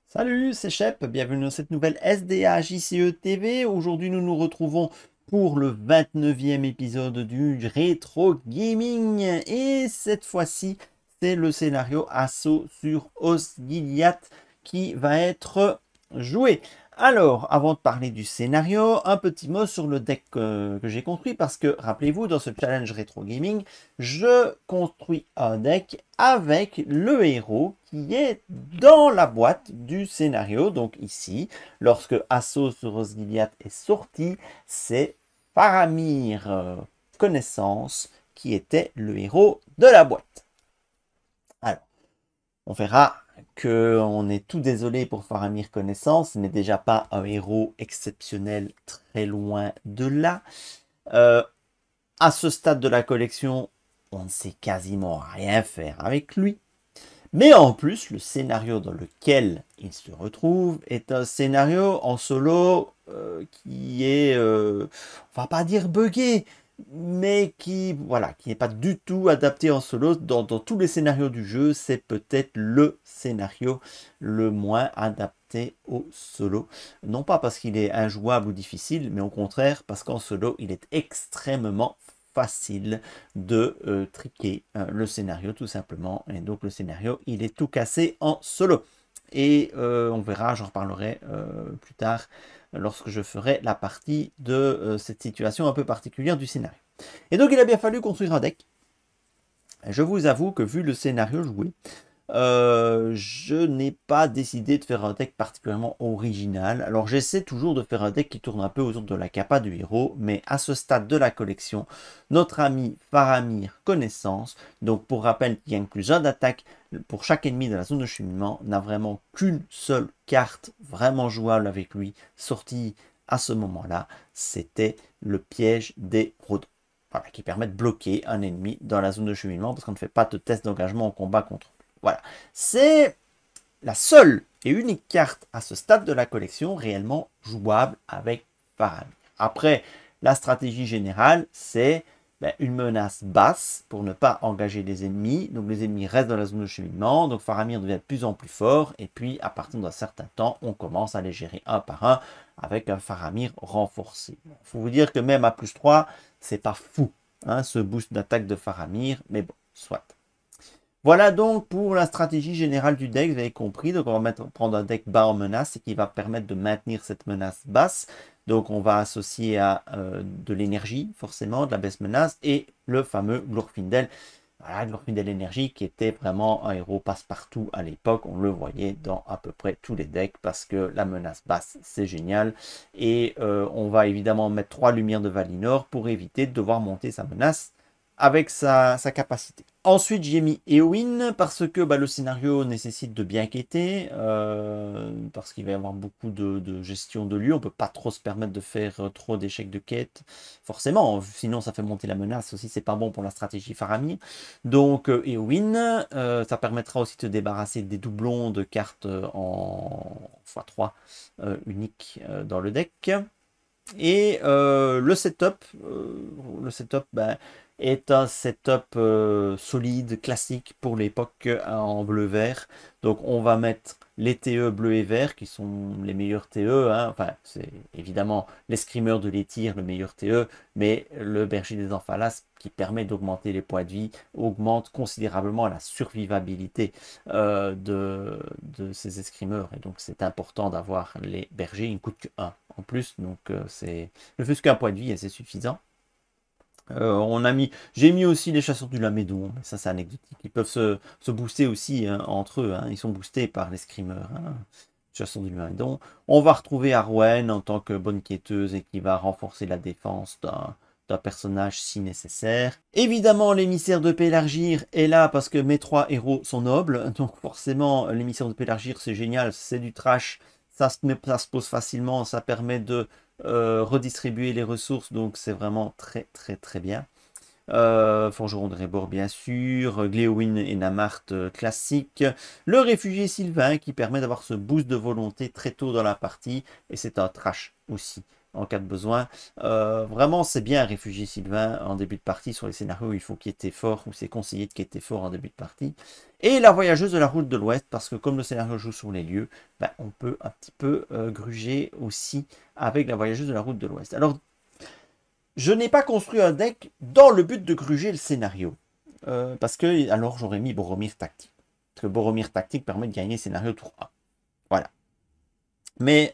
Salut, c'est Shep, bienvenue dans cette nouvelle SDA JCE TV. Aujourd'hui, nous nous retrouvons pour le 29e épisode du Rétro Gaming. Et cette fois-ci, c'est le scénario Assaut sur Osgiliath qui va être joué. Alors, avant de parler du scénario, un petit mot sur le deck que j'ai construit parce que, rappelez-vous, dans ce challenge Rétro Gaming, je construis un deck avec le héros qui est dans la boîte du scénario. Donc ici, lorsque Assaut sur Osgiliath est sorti, c'est Faramir Connaissance qui était le héros de la boîte. Alors, on verra qu'on est tout désolé pour Faramir Connaissance, ce n'est déjà pas un héros exceptionnel, très loin de là. À ce stade de la collection, on ne sait quasiment rien faire avec lui. Mais en plus, le scénario dans lequel il se retrouve est un scénario en solo qui est, on va pas dire buggé, mais qui voilà, qui n'est pas du tout adapté en solo. Dans tous les scénarios du jeu, c'est peut-être le scénario le moins adapté au solo. Non pas parce qu'il est injouable ou difficile, mais au contraire parce qu'en solo, il est extrêmement facile de triquer le scénario tout simplement. Et donc le scénario, il est tout cassé en solo. Et on verra, j'en reparlerai plus tard lorsque je ferai la partie de cette situation un peu particulière du scénario. Et donc il a bien fallu construire un deck. Je vous avoue que vu le scénario joué, je n'ai pas décidé de faire un deck particulièrement original. Alors j'essaie toujours de faire un deck qui tourne un peu autour de la capa du héros, mais à ce stade de la collection, notre ami Faramir Connaissance, donc pour rappel qui gagne plus 1 d'attaque pour chaque ennemi de la zone de cheminement, n'a vraiment qu'une seule carte vraiment jouable avec lui, sortie à ce moment-là, c'était le piège des Rodons. Voilà, qui permet de bloquer un ennemi dans la zone de cheminement parce qu'on ne fait pas de test d'engagement en combat contre. Voilà, c'est la seule et unique carte à ce stade de la collection réellement jouable avec Faramir. Après, la stratégie générale, c'est une menace basse pour ne pas engager les ennemis. Donc les ennemis restent dans la zone de cheminement. Donc Faramir devient de plus en plus fort. Et puis à partir d'un certain temps, on commence à les gérer un par un avec un Faramir renforcé. Il faut vous dire que même à plus 3, c'est pas fou, hein, ce boost d'attaque de Faramir. Mais bon, soit. Voilà donc pour la stratégie générale du deck, vous avez compris. Donc on va prendre un deck bas en menace et qui va permettre de maintenir cette menace basse. Donc on va associer à de l'énergie, forcément, de la baisse menace, et le fameux Glorfindel. Voilà, Glorfindel énergie qui était vraiment un héros passe-partout à l'époque. On le voyait dans à peu près tous les decks parce que la menace basse, c'est génial. Et on va évidemment mettre 3 lumières de Valinor pour éviter de devoir monter sa menace avec sa capacité. Ensuite, j'ai mis Éowyn parce que le scénario nécessite de bien quêter, parce qu'il va y avoir beaucoup de gestion de lieux. On ne peut pas trop se permettre de faire trop d'échecs de quête, forcément, sinon ça fait monter la menace aussi, c'est pas bon pour la stratégie Faramir. Donc Éowyn, ça permettra aussi de se débarrasser des doublons de cartes en x3 uniques dans le deck. Et le setup, est un setup solide, classique pour l'époque en bleu-vert. Donc on va mettre les TE bleu et vert qui sont les meilleurs TE. Hein. Enfin, c'est évidemment l'escrimeur de l'étire, le meilleur TE, mais le berger des Amphalas qui permet d'augmenter les points de vie, augmente considérablement la survivabilité de ces escrimeurs. Et donc c'est important d'avoir les bergers, ils ne coûtent que 1 en plus, donc c'est ne fût-ce qu'un point de vie et c'est suffisant. J'ai mis aussi les chasseurs du Lamédon, mais ça c'est anecdotique. Ils peuvent se booster aussi hein, entre eux, hein. Ils sont boostés par les screamers. Hein. Chasseurs du Lamédon. On va retrouver Arwen en tant que bonne quêteuse et qui va renforcer la défense d'un personnage si nécessaire. Évidemment, l'émissaire de Pélargir est là parce que mes 3 héros sont nobles. Donc forcément, l'émissaire de Pélargir c'est génial, c'est du trash. Ça se pose facilement, ça permet de redistribuer les ressources, donc c'est vraiment très très très bien. Forgeron de Rébord bien sûr, Gléowyn et Namart classique, le réfugié Sylvain qui permet d'avoir ce boost de volonté très tôt dans la partie, et c'est un trash aussi. en cas de besoin. Vraiment, c'est bien réfugier Sylvain en début de partie sur les scénarios où il faut quêter fort, ou c'est conseillé de quêter fort en début de partie. Et la voyageuse de la route de l'Ouest, parce que comme le scénario joue sur les lieux, ben, on peut un petit peu gruger aussi avec la voyageuse de la route de l'Ouest. Alors, je n'ai pas construit un deck dans le but de gruger le scénario. Parce que, alors, j'aurais mis Boromir Tactique. Parce que Boromir Tactique permet de gagner scénario tour 1. Voilà. Mais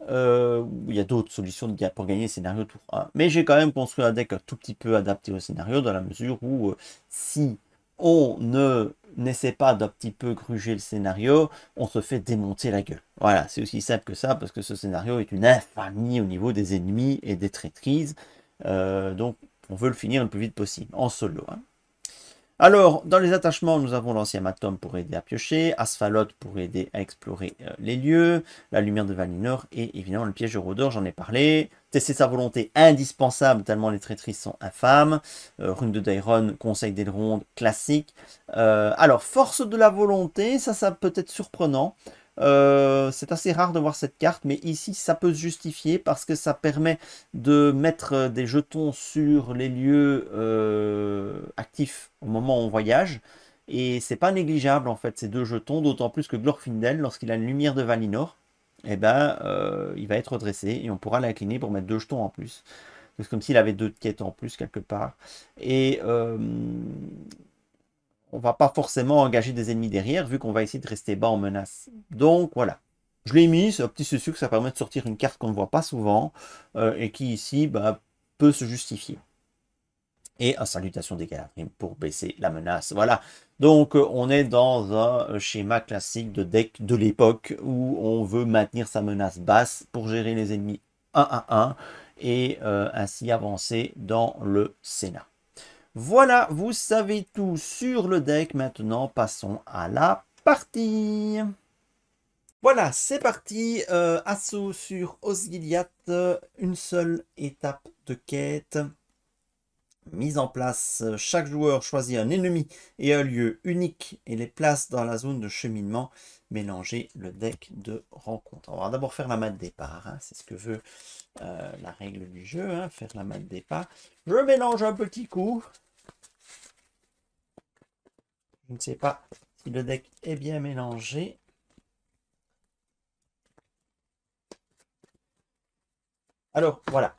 il y a d'autres solutions pour gagner scénario tour 1. Mais j'ai quand même construit un deck un tout petit peu adapté au scénario, dans la mesure où si on n'essaie pas d'un petit peu gruger le scénario, on se fait démonter la gueule. Voilà, c'est aussi simple que ça, parce que ce scénario est une infamie au niveau des ennemis et des traîtrises. Donc, on veut le finir le plus vite possible, en solo. Hein. Alors, dans les attachements, nous avons l'ancien Matom pour aider à piocher, Asphalot pour aider à explorer les lieux, la lumière de Valinor et évidemment le piège de Rhodor, j'en ai parlé. Tester sa volonté indispensable tellement les traîtrises sont infâmes. Rune de Daeron, conseil d'Elrond, classique. Alors, force de la volonté, ça peut être surprenant. C'est assez rare de voir cette carte, mais ici ça peut se justifier parce que ça permet de mettre des jetons sur les lieux actifs au moment où on voyage. Et c'est pas négligeable en fait ces deux jetons, d'autant plus que Glorfindel, lorsqu'il a une lumière de Valinor, eh ben, il va être redressé et on pourra l'incliner pour mettre deux jetons en plus. C'est comme s'il avait deux quêtes en plus quelque part. Et on va pas forcément engager des ennemis derrière, vu qu'on va essayer de rester bas en menace. Donc voilà. Je l'ai mis, c'est un petit sucre, ça permet de sortir une carte qu'on ne voit pas souvent, et qui ici bah, peut se justifier. Et un salutation des Galadrim pour baisser la menace. Voilà. Donc on est dans un schéma classique de deck de l'époque où on veut maintenir sa menace basse pour gérer les ennemis 1 à 1 et ainsi avancer dans le Sénat. Voilà, vous savez tout sur le deck. Maintenant, passons à la partie. Voilà, c'est parti. Assaut sur Osgiliath. Une seule étape de quête. Mise en place. Chaque joueur choisit un ennemi et un lieu unique et les place dans la zone de cheminement. Mélanger le deck de rencontre. On va d'abord faire la main de départ. Hein. C'est ce que veut la règle du jeu. Hein, faire la main de départ. Je mélange un petit coup. Je ne sais pas si le deck est bien mélangé. Alors, voilà.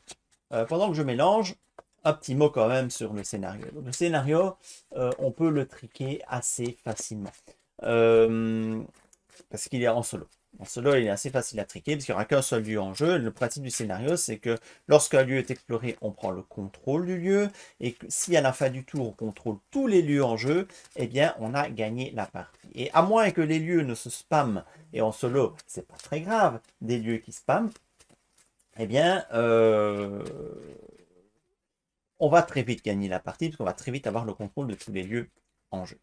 Pendant que je mélange, un petit mot quand même sur le scénario. Donc, le scénario, on peut le triquer assez facilement. Parce qu'il est en solo. En solo, il est assez facile à triquer parce qu'il n'y aura qu'un seul lieu en jeu. Le principe du scénario, c'est que lorsqu'un lieu est exploré, on prend le contrôle du lieu. Et que si à la fin du tour, on contrôle tous les lieux en jeu, eh bien, on a gagné la partie. Et à moins que les lieux ne se spamment, et en solo, c'est pas très grave, des lieux qui spamment, eh bien, on va très vite gagner la partie parce qu'on va très vite avoir le contrôle de tous les lieux en jeu.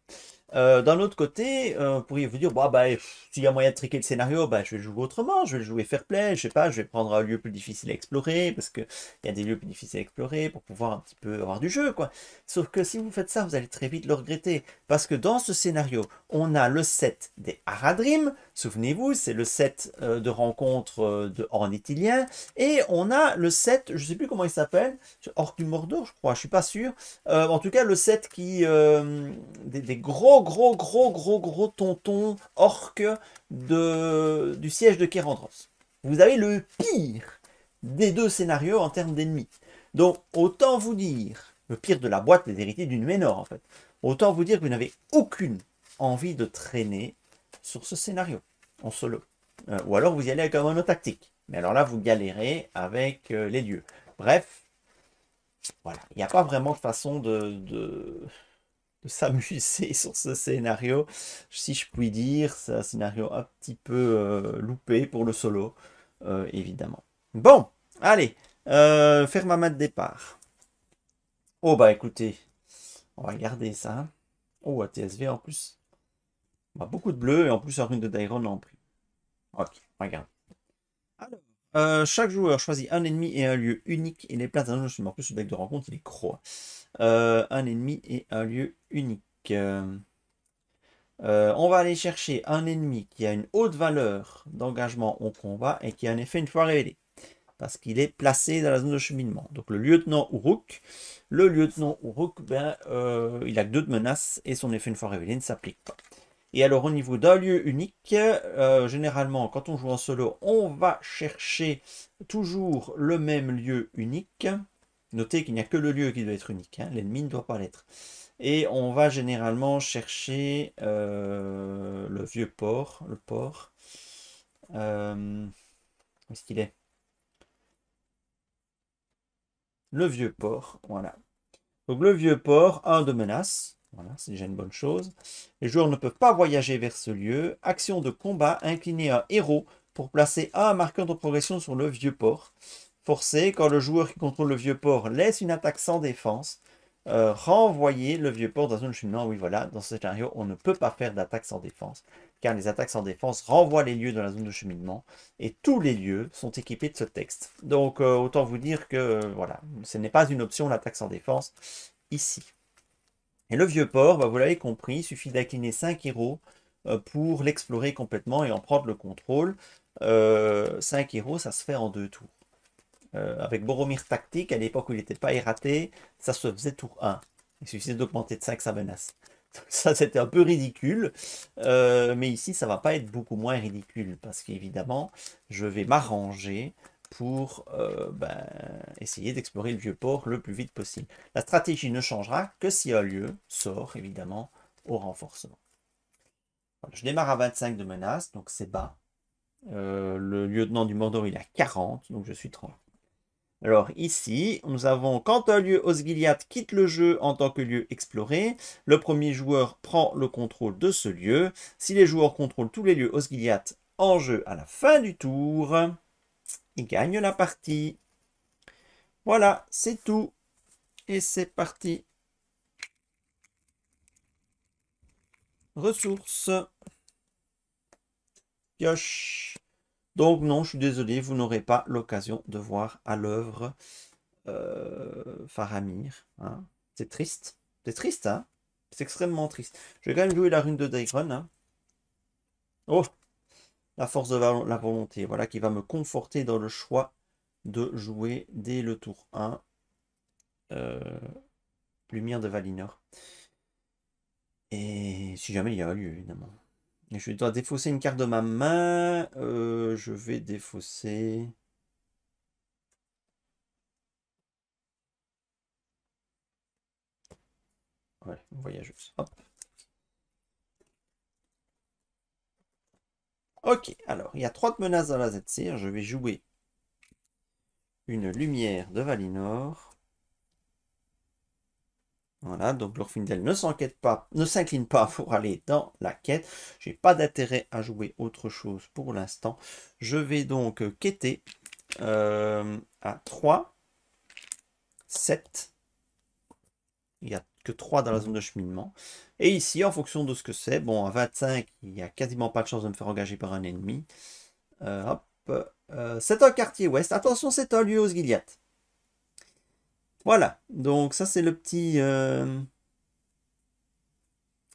D'un autre côté, vous pourriez vous dire, bah, s'il y a moyen de triquer le scénario, bah, je vais le jouer autrement, je vais le jouer fair play, je sais pas, je vais prendre un lieu plus difficile à explorer, parce qu'il y a des lieux plus difficiles à explorer pour pouvoir un petit peu avoir du jeu, quoi. Sauf que si vous faites ça, vous allez très vite le regretter, parce que dans ce scénario, on a le set des Haradrim, souvenez-vous, c'est le set de rencontre de Ornithilien, et on a le set, je sais plus comment il s'appelle, Orc du Mordor, je crois, je suis pas sûr, en tout cas, le set qui... des gros tontons orques du siège de Kérandros. Vous avez le pire des deux scénarios en termes d'ennemis. Donc, autant vous dire, le pire de la boîte des héritiers d'une Ménor, en fait. Autant vous dire que vous n'avez aucune envie de traîner sur ce scénario en solo. Ou alors vous y allez avec un monotactique. Mais alors là, vous galérez avec les lieux. Bref, voilà, il n'y a pas vraiment de façon de s'amuser sur ce scénario, si je puis dire. C'est un scénario un petit peu loupé pour le solo, évidemment. Bon, allez, faire ma main de départ. Oh bah écoutez, on va regarder ça. Oh, un TSV en plus. On a beaucoup de bleu et en plus un rune de Dairon en prix. Ok, regarde. Alors, chaque joueur choisit un ennemi et un lieu unique et les places d'un jeu. En plus, le deck de rencontre, il est croix. Un ennemi et un lieu unique. On va aller chercher un ennemi qui a une haute valeur d'engagement au combat et qui a un effet une fois révélé. parce qu'il est placé dans la zone de cheminement. Donc le lieutenant Uruk, ben, il a que 2 de menaces et son effet une fois révélé ne s'applique pas. Et alors au niveau d'un lieu unique, généralement quand on joue en solo, on va chercher toujours le même lieu unique. Notez qu'il n'y a que le lieu qui doit être unique, hein, l'ennemi ne doit pas l'être. Et on va généralement chercher le vieux port, le port. Où est-ce qu'il est? Le vieux port, voilà. Donc le vieux port, 1 de menace. Voilà, c'est déjà une bonne chose. Les joueurs ne peuvent pas voyager vers ce lieu. Action de combat, incliner un héros pour placer un marqueur de progression sur le vieux port. Forcé, quand le joueur qui contrôle le vieux port laisse une attaque sans défense, renvoyer le vieux port dans une cheminement. Oui, voilà, dans ce scénario, on ne peut pas faire d'attaque sans défense, car les attaques sans défense renvoient les lieux dans la zone de cheminement, et tous les lieux sont équipés de ce texte. Donc, autant vous dire que, voilà, ce n'est pas une option, l'attaque sans défense, ici. Et le vieux port, bah, vous l'avez compris, il suffit d'incliner 5 héros pour l'explorer complètement et en prendre le contrôle. 5 héros, ça se fait en 2 tours. Avec Boromir Tactique, à l'époque où il n'était pas erraté, ça se faisait tour 1. Il suffisait d'augmenter de 5 sa menace. Donc ça, c'était un peu ridicule. Mais ici, ça ne va pas être beaucoup moins ridicule. Parce qu'évidemment, je vais m'arranger pour ben, essayer d'explorer le vieux port le plus vite possible. La stratégie ne changera que si un lieu sort, évidemment, au renforcement. Voilà, je démarre à 25 de menace, donc c'est bas. Le lieutenant du Mordor, il a 40, donc je suis 30. Alors ici, nous avons quand un lieu Osgiliath quitte le jeu en tant que lieu exploré, le premier joueur prend le contrôle de ce lieu. Si les joueurs contrôlent tous les lieux Osgiliath en jeu à la fin du tour, ils gagnent la partie. Voilà, c'est tout. Et c'est parti. Ressources. Pioche. Donc non, je suis désolé, vous n'aurez pas l'occasion de voir à l'œuvre Faramir. Hein. C'est triste. C'est triste, hein. C'est extrêmement triste. Je vais quand même jouer la rune de Daeron. Hein. Oh, la force de la volonté. Voilà qui va me conforter dans le choix de jouer dès le tour 1. Lumière de Valinor. Et si jamais il y a un lieu, évidemment. Et je dois défausser une carte de ma main. Je vais défausser... Ouais, voyageuse. Hop. Ok, alors, il y a 3 menaces dans la Z-Cyr. Je vais jouer une lumière de Valinor. Voilà, donc Glorfindel ne s'incline pas pour aller dans la quête. J'ai pas d'intérêt à jouer autre chose pour l'instant. Je vais donc quêter à 3, 7. Il n'y a que 3 dans la zone de cheminement. Et ici, en fonction de ce que c'est, bon, à 25, il n'y a quasiment pas de chance de me faire engager par un ennemi. Hop. C'est un quartier ouest. Attention, c'est un lieu Osgiliath. Voilà, donc ça c'est le petit...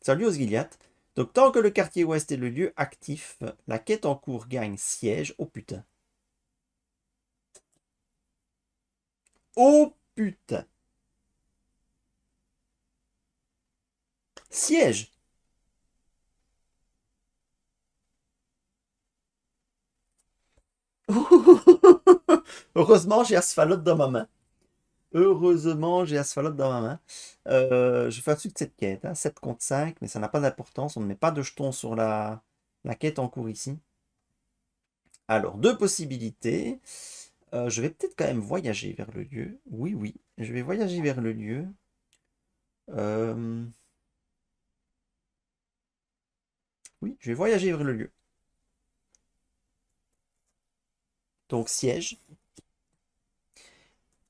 C'est un lieu Osgiliath. Donc tant que le quartier ouest est le lieu actif, la quête en cours gagne siège. Oh putain. Oh putain. Siège. Heureusement, j'ai Asphalot dans ma main. Heureusement, j'ai Asphalot dans ma main. Je fais un succès de quête. Hein, 7 contre 5, mais ça n'a pas d'importance. On ne met pas de jetons sur la quête en cours ici. Alors, 2 possibilités. Je vais peut-être quand même voyager vers le lieu. Oui, oui, je vais voyager vers le lieu. Oui, je vais voyager vers le lieu. Donc, siège.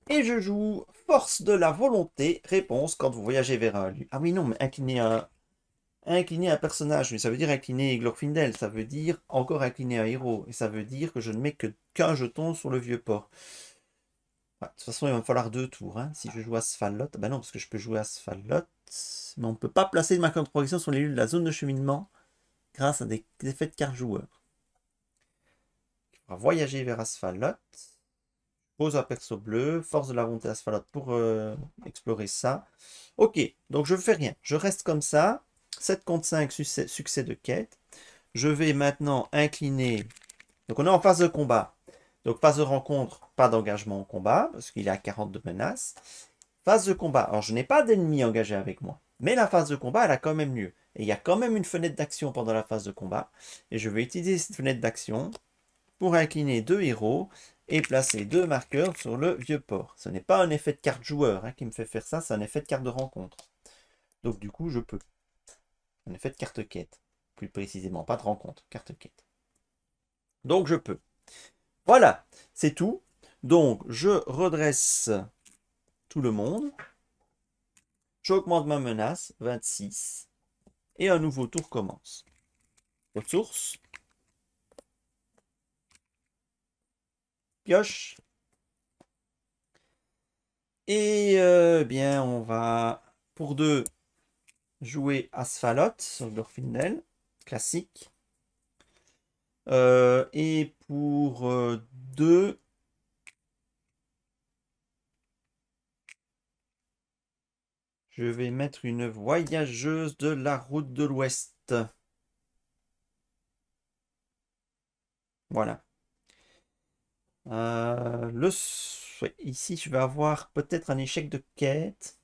Et je joue force de la volonté. Réponse quand vous voyagez vers un lieu. Ah oui, non, mais incliner un personnage. Mais ça veut dire incliner Glorfindel. Ça veut dire encore incliner un héros. Et ça veut dire que je ne mets qu'un jeton sur le vieux port. Ouais, de toute façon, il va me falloir 2 tours. Hein, si je joue Asphalot. Ben non, parce que je peux jouer Asphalot. Mais on ne peut pas placer de marqueur de progression sur les lieux de la zone de cheminement grâce à des effets de carte joueur. On va voyager vers Asphalot. Pose un perso bleu, force de la volonté asphalate pour explorer ça. Ok, donc je ne fais rien. Je reste comme ça. 7 contre 5, succès de quête. Je vais maintenant incliner. Donc on est en phase de combat. Donc phase de rencontre, pas d'engagement au combat, parce qu'il est à 40 de menace. Phase de combat. Alors je n'ai pas d'ennemis engagés avec moi. Mais la phase de combat, elle a quand même lieu. Et il y a quand même une fenêtre d'action pendant la phase de combat. Et je vais utiliser cette fenêtre d'action pour incliner 2 héros et placer 2 marqueurs sur le vieux port. Ce n'est pas un effet de carte joueur qui me fait faire ça, c'est un effet de carte de rencontre. Donc du coup, je peux. Un effet de carte quête. Plus précisément, pas de rencontre, carte quête. Donc je peux. Voilà, c'est tout. Donc je redresse tout le monde. J'augmente ma menace, 26. Et un nouveau tour commence. Ressources. Pioche. Et bien, on va, pour 2, jouer Asphalot sur Glorfindel. Classique. Et pour 2, je vais mettre une voyageuse de la route de l'Ouest. Voilà. Ouais, ici, je vais avoir peut-être un échec de quête.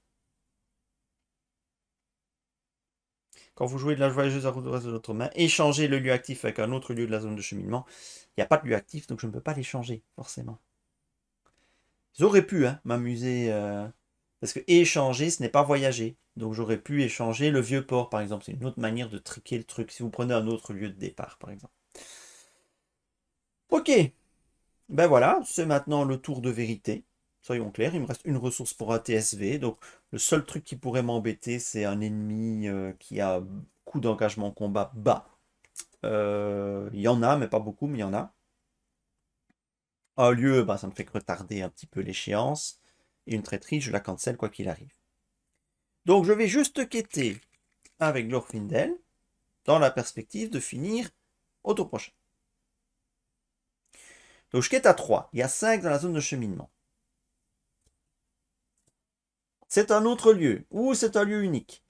Quand vous jouez de la voyageuse à route de l'Ouest de votre main, échangez le lieu actif avec un autre lieu de la zone de cheminement. Il n'y a pas de lieu actif, donc je ne peux pas l'échanger, forcément. J'aurais pu m'amuser, parce que échanger, ce n'est pas voyager. Donc j'aurais pu échanger le vieux port, par exemple. C'est une autre manière de triquer le truc, si vous prenez un autre lieu de départ, par exemple. Ok, ben voilà, c'est maintenant le tour de vérité. Soyons clairs, il me reste une ressource pour un TSV. Donc le seul truc qui pourrait m'embêter, c'est un ennemi qui a coût d'engagement combat bas. Il y en a, mais pas beaucoup, mais il y en a. Un lieu, ça ne fait que retarder un petit peu l'échéance. Et une traîtrise, je la cancelle quoi qu'il arrive. Donc je vais juste quêter avec Glorfindel dans la perspective de finir au tour prochain. Donc je quête à 3. Il y a 5 dans la zone de cheminement. C'est un autre lieu, ou c'est un lieu unique.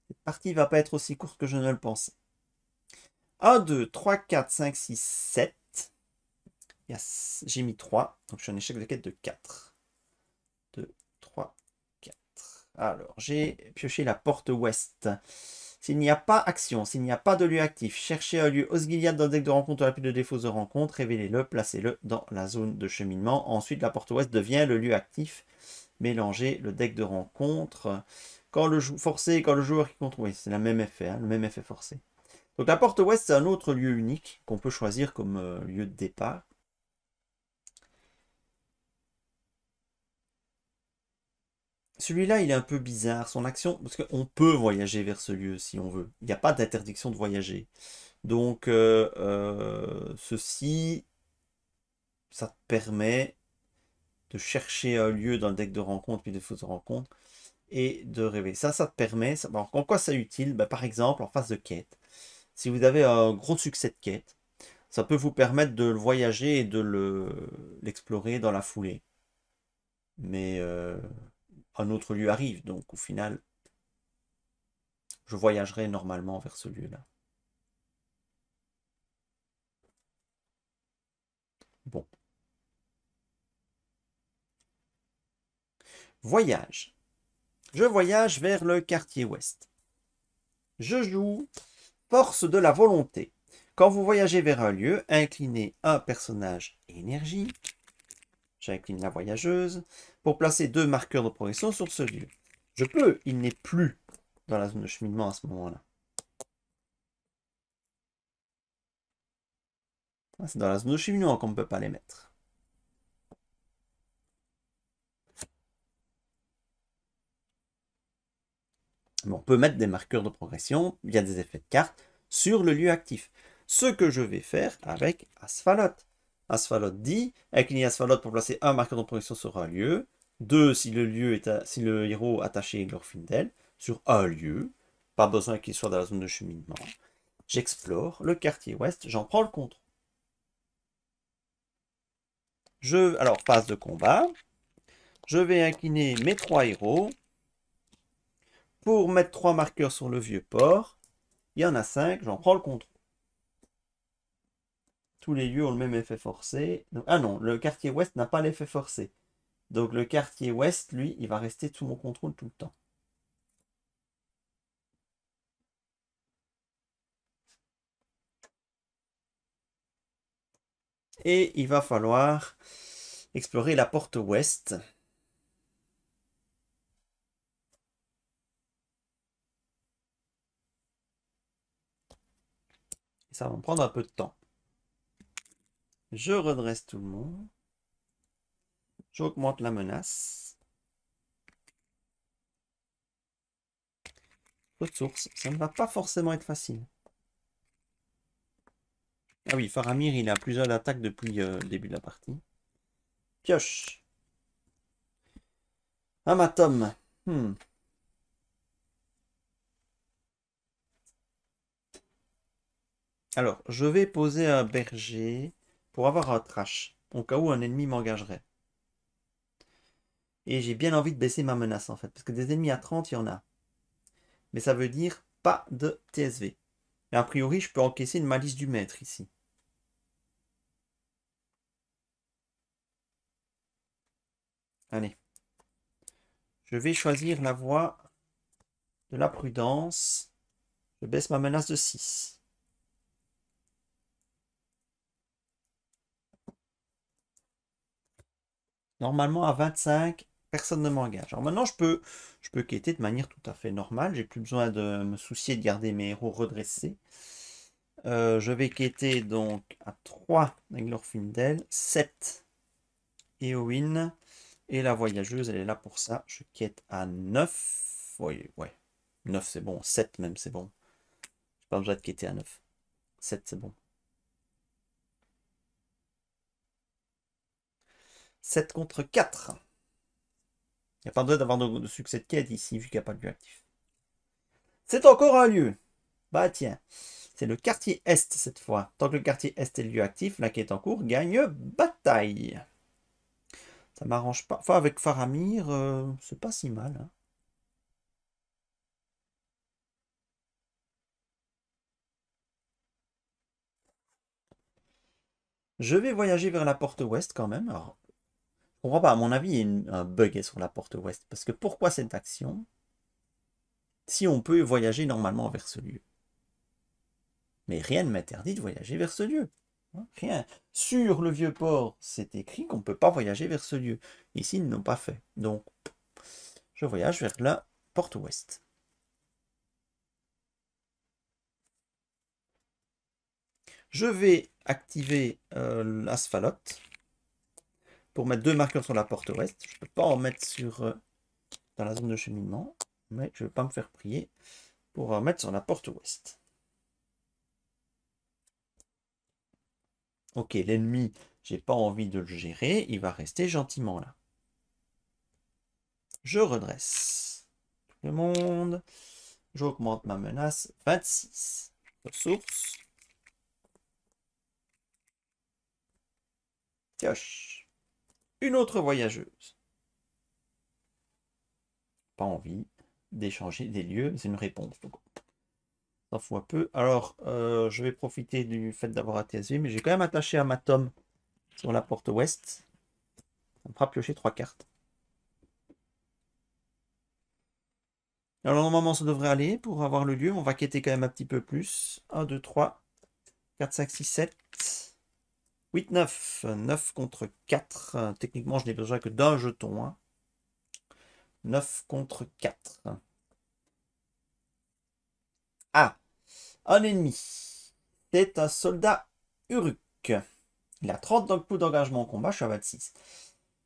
Cette partie ne va pas être aussi courte que je ne le pensais. 1, 2, 3, 4, 5, 6, 7. J'ai mis 3, donc je suis en échec de quête de 4. 2, 3, 4. Alors, j'ai pioché la porte ouest. S'il n'y a pas action, s'il n'y a pas de lieu actif, cherchez un lieu Osgiliath dans le deck de rencontre ou la pile de défauts de rencontre, révélez-le, placez-le dans la zone de cheminement. Ensuite, la porte ouest devient le lieu actif. Mélangez le deck de rencontre. Quand le forcé, quand le joueur qui contrôle, oui, c'est le même effet, le même effet forcé. Donc la porte ouest, c'est un autre lieu unique qu'on peut choisir comme lieu de départ. Celui-là, il est un peu bizarre. Son action, parce qu'on peut voyager vers ce lieu si on veut. Il n'y a pas d'interdiction de voyager. Donc, ceci, ça te permet de chercher un lieu dans le deck de rencontre, puis de fausses rencontres, et de rêver. Ça te permet. En quoi ça est utile? Par exemple, en phase de quête. Si vous avez un gros succès de quête, ça peut vous permettre de le voyager et de l'explorer dans la foulée. Mais un autre lieu arrive, donc au final, je voyagerai normalement vers ce lieu-là. Bon. Voyage. Je voyage vers le quartier ouest. Je joue force de la volonté. Quand vous voyagez vers un lieu, inclinez un personnage énergie. J'incline la voyageuse pour placer 2 marqueurs de progression sur ce lieu. Je peux, il n'est plus dans la zone de cheminement à ce moment-là. C'est dans la zone de cheminement qu'on ne peut pas les mettre. Mais on peut mettre des marqueurs de progression via des effets de carte sur le lieu actif. Ce que je vais faire avec Asphalot. Asphalot dit, incliner Asphalot pour placer un marqueur de progression sur un lieu. 2 si le héros attaché est Glorfindel sur un lieu. Pas besoin qu'il soit dans la zone de cheminement. J'explore le quartier ouest, j'en prends le contrôle. Alors, phase de combat. Je vais incliner mes 3 héros pour mettre 3 marqueurs sur le vieux port. Il y en a 5, j'en prends le contrôle. Tous les lieux ont le même effet forcé. Donc, ah non, le quartier ouest n'a pas l'effet forcé. Donc le quartier ouest, lui, il va rester sous mon contrôle tout le temps. Et il va falloir explorer la porte ouest. Et ça va me prendre un peu de temps. Je redresse tout le monde. J'augmente la menace. Ressources, ça ne va pas forcément être facile. Ah oui, Faramir, il a plusieurs attaques depuis le début de la partie. Pioche. Amatom. Alors, je vais poser un berger pour avoir un trash, au cas où un ennemi m'engagerait. Et j'ai bien envie de baisser ma menace en fait, parce que des ennemis à 30, il y en a. Mais ça veut dire pas de TSV. Et a priori, je peux encaisser une malice du maître ici. Allez. Je vais choisir la voie de la prudence. Je baisse ma menace de 6. Normalement, à 25, personne ne m'engage. Alors maintenant, je peux quêter de manière tout à fait normale. J'ai plus besoin de me soucier de garder mes héros redressés. Je vais quêter donc à 3 avec Glorfindel, 7 Éowyn. Et la voyageuse, elle est là pour ça. Je quête à 9. Oui, ouais. 9 c'est bon. 7 même c'est bon. J'ai pas besoin de quêter à 9. 7 c'est bon. 7 contre 4. Il n'y a pas besoin d'avoir de succès de quête ici, vu qu'il n'y a pas de lieu actif. C'est encore un lieu. Bah tiens. C'est le quartier Est cette fois. Tant que le quartier Est est le lieu actif, la quête en cours gagne bataille. Ça m'arrange pas. Enfin, avec Faramir, c'est pas si mal. Hein. Je vais voyager vers la porte ouest quand même. Alors, je comprends pas, à mon avis, il y a un bug sur la porte ouest. Parce que pourquoi cette action si on peut voyager normalement vers ce lieu? Mais rien ne m'interdit de voyager vers ce lieu. Hein, rien. Sur le vieux port, c'est écrit qu'on ne peut pas voyager vers ce lieu. Ici, ils n'ont pas fait. Donc, je voyage vers la porte ouest. Je vais activer l'asphalot pour mettre 2 marqueurs sur la porte ouest. Je ne peux pas en mettre dans la zone de cheminement, mais je ne vais pas me faire prier pour en mettre sur la porte ouest. Ok, l'ennemi, j'ai pas envie de le gérer, il va rester gentiment là. Je redresse tout le monde. J'augmente ma menace. 26. Ressources. Pioche. Une autre voyageuse. Pas envie d'échanger des lieux, c'est une réponse. Donc, ça fout un peu. Alors, je vais profiter du fait d'avoir un TSV, mais j'ai quand même attaché à ma tome sur la porte ouest. Ça me fera piocher 3 cartes. Alors, normalement, ça devrait aller pour avoir le lieu. On va quêter quand même un petit peu plus. 1, 2, 3, 4, 5, 6, 7. 8, 9. 9 contre 4. Techniquement, je n'ai besoin que d'un jeton. Hein. 9 contre 4. Ah, un ennemi. C'est un soldat Uruk. Il a 30 coups d'engagement en combat, je suis à 26.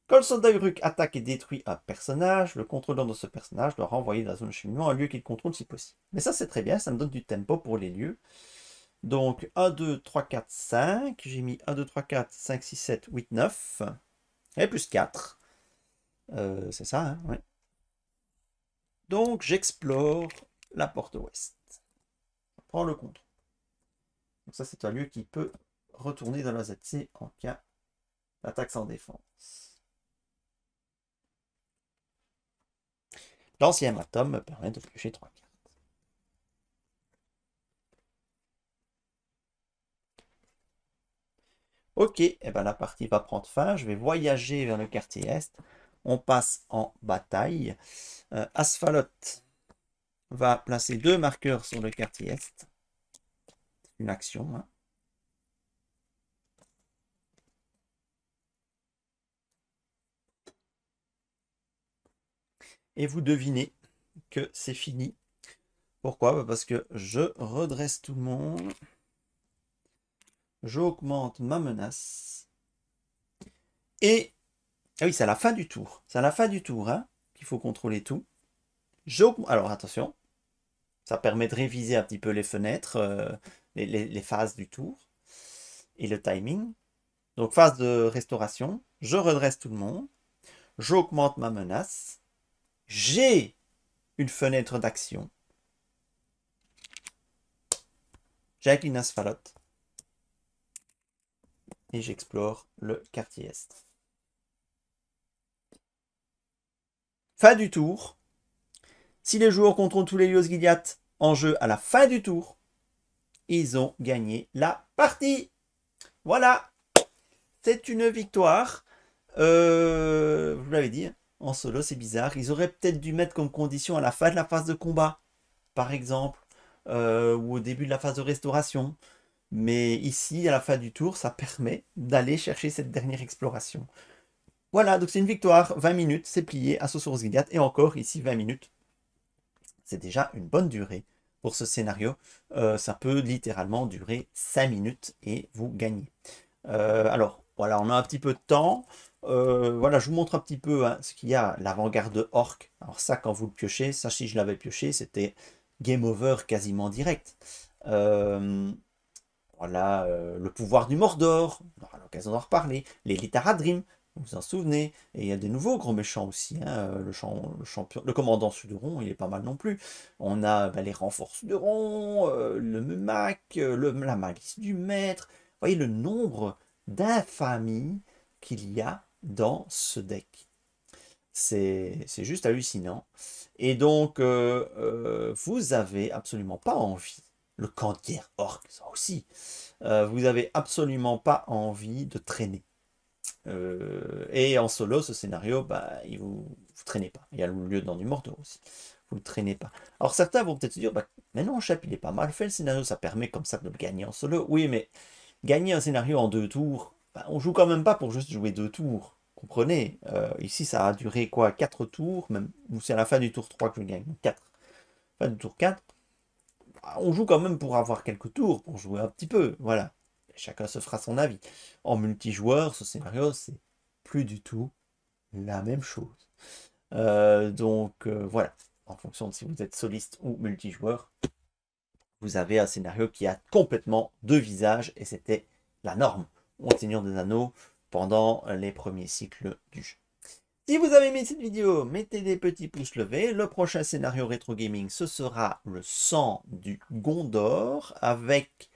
Quand le soldat Uruk attaque et détruit un personnage, le contrôleur de ce personnage doit renvoyer dans la zone de cheminement un lieu qu'il contrôle si possible. Mais ça c'est très bien, ça me donne du tempo pour les lieux. Donc 1, 2, 3, 4, 5. J'ai mis 1, 2, 3, 4, 5, 6, 7, 8, 9. Et plus 4. C'est ça, hein, ouais. Donc j'explore la porte ouest. Je prends le contrôle. Donc ça c'est un lieu qui peut retourner dans la ZC en cas L'attaque sans défense. L'ancien hématome me permet de piocher 3 cartes. Ok, et ben la partie va prendre fin. Je vais voyager vers le quartier est. On passe en bataille. Asphalot va placer 2 marqueurs sur le quartier est. Une action. Hein. Et vous devinez que c'est fini. Pourquoi? Parce que je redresse tout le monde. J'augmente ma menace. Et... Ah oui, c'est à la fin du tour. C'est à la fin du tour hein, qu'il faut contrôler tout. Alors attention, ça permet de réviser un petit peu les fenêtres, les phases du tour et le timing. Donc phase de restauration, je redresse tout le monde, j'augmente ma menace, j'ai une fenêtre d'action, j'incline Asphalot et j'explore le quartier est. Fin du tour. Si les joueurs contrôlent tous les Lios Gilliatt en jeu à la fin du tour, ils ont gagné la partie. Voilà, c'est une victoire. Je vous l'avais dit, en solo c'est bizarre. Ils auraient peut-être dû mettre comme condition à la fin de la phase de combat, par exemple, ou au début de la phase de restauration. Mais ici, à la fin du tour, ça permet d'aller chercher cette dernière exploration. Voilà, donc c'est une victoire, 20 minutes, c'est plié, Assaut sur Osgiliath, et encore ici 20 minutes. C'est déjà une bonne durée pour ce scénario. Ça peut littéralement durer 5 minutes et vous gagnez. Alors, voilà, on a un petit peu de temps. Voilà, je vous montre un petit peu hein, ce qu'il y a, l'avant-garde orc. Alors ça, quand vous le piochez, ça si je l'avais pioché, c'était game over quasiment direct. Voilà, le pouvoir du Mordor, on aura l'occasion d'en reparler. Les Litharadrim, vous vous en souvenez. Et il y a des nouveaux gros méchants aussi. Hein, le commandant Suderon, il est pas mal non plus. On a les renforts Suderon, le Mumak, la malice du maître. Vous voyez le nombre d'infamies qu'il y a dans ce deck. C'est juste hallucinant. Et donc, vous avez absolument pas envie, le camp de guerre orc, ça aussi, vous avez absolument pas envie de traîner. Et en solo, ce scénario, bah, vous traînez pas. Il y a le lieutenant du Mordor aussi. Vous ne traînez pas. Alors certains vont peut-être se dire, bah, mais non, Chap, il est pas mal fait le scénario, ça permet comme ça de le gagner en solo. Oui, mais gagner un scénario en 2 tours, bah, on joue quand même pas pour juste jouer 2 tours. Comprenez, ici ça a duré quoi 4 tours, même, ou c'est à la fin du tour 3 que je gagne, 4. Fin du tour 4, bah, on joue quand même pour avoir quelques tours, pour jouer un petit peu, voilà. Chacun se fera son avis. En multijoueur, ce scénario, c'est plus du tout la même chose. Donc voilà, en fonction de si vous êtes soliste ou multijoueur, vous avez un scénario qui a complètement 2 visages, et c'était la norme au Seigneur des Anneaux pendant les premiers cycles du jeu. Si vous avez aimé cette vidéo, mettez des petits pouces levés. Le prochain scénario rétro gaming, ce sera le sang du Gondor avec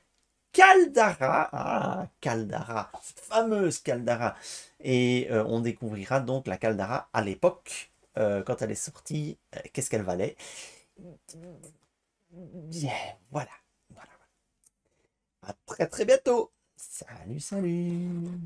Caldara. Ah, Caldara, cette fameuse Caldara. Et on découvrira donc la Caldara à l'époque, quand elle est sortie, qu'est-ce qu'elle valait. Bien, voilà. À très très bientôt. Salut, salut.